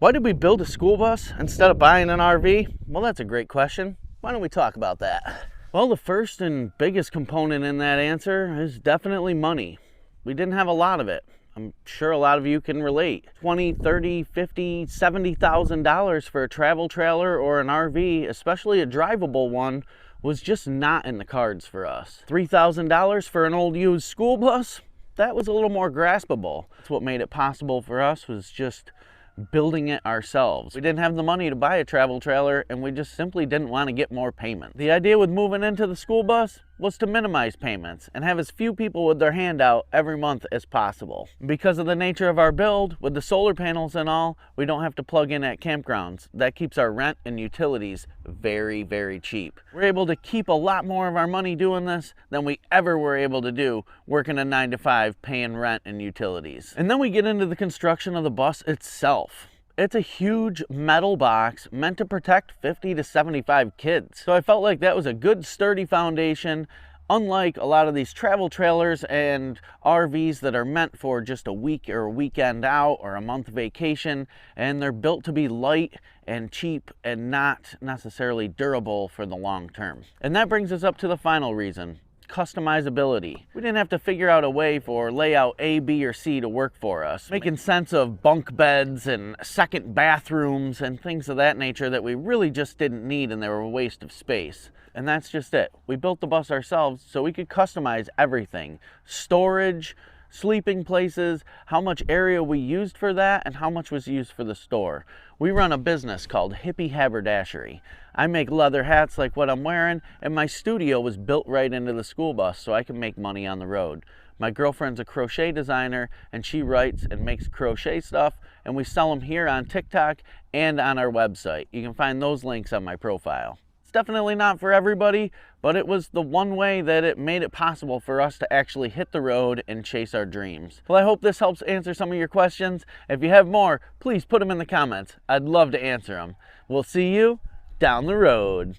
Why did we build a school bus instead of buying an RV? Well, that's a great question. Why don't we talk about that? Well, the first and biggest component in that answer is definitely money. We didn't have a lot of it. I'm sure a lot of you can relate. $20, $30, $50, $70,000 for a travel trailer or an RV, especially a drivable one, was just not in the cards for us. $3,000 for an old used school bus? That was a little more graspable. That's what made it possible for us, was just building it ourselves. We didn't have the money to buy a travel trailer, and we just simply didn't want to get more payments. The idea with moving into the school bus was to minimize payments and have as few people with their hand out every month as possible. Because of the nature of our build, with the solar panels and all, we don't have to plug in at campgrounds. That keeps our rent and utilities very, very cheap. We're able to keep a lot more of our money doing this than we ever were able to do working a 9-to-5 paying rent and utilities. And then we get into the construction of the bus itself. It's a huge metal box meant to protect 50 to 75 kids. So I felt like that was a good sturdy foundation, unlike a lot of these travel trailers and RVs that are meant for just a week or a weekend out or a month vacation, and they're built to be light and cheap and not necessarily durable for the long term. And that brings us up to the final reason: customizability. We didn't have to figure out a way for layout A, B, or C to work for us, making sense of bunk beds and second bathrooms and things of that nature that we really just didn't need, and they were a waste of space. And that's just it. We built the bus ourselves so we could customize everything: storage, sleeping places, how much area we used for that, and how much was used for the store. We run a business called Hippie Haberdashery. I make leather hats like what I'm wearing, and my studio was built right into the school bus so I can make money on the road. My girlfriend's a crochet designer, and she writes and makes crochet stuff, and we sell them here on TikTok and on our website. You can find those links on my profile. It's definitely not for everybody, but it was the one way that it made it possible for us to actually hit the road and chase our dreams. Well, I hope this helps answer some of your questions. If you have more, please put them in the comments. I'd love to answer them. We'll see you down the road.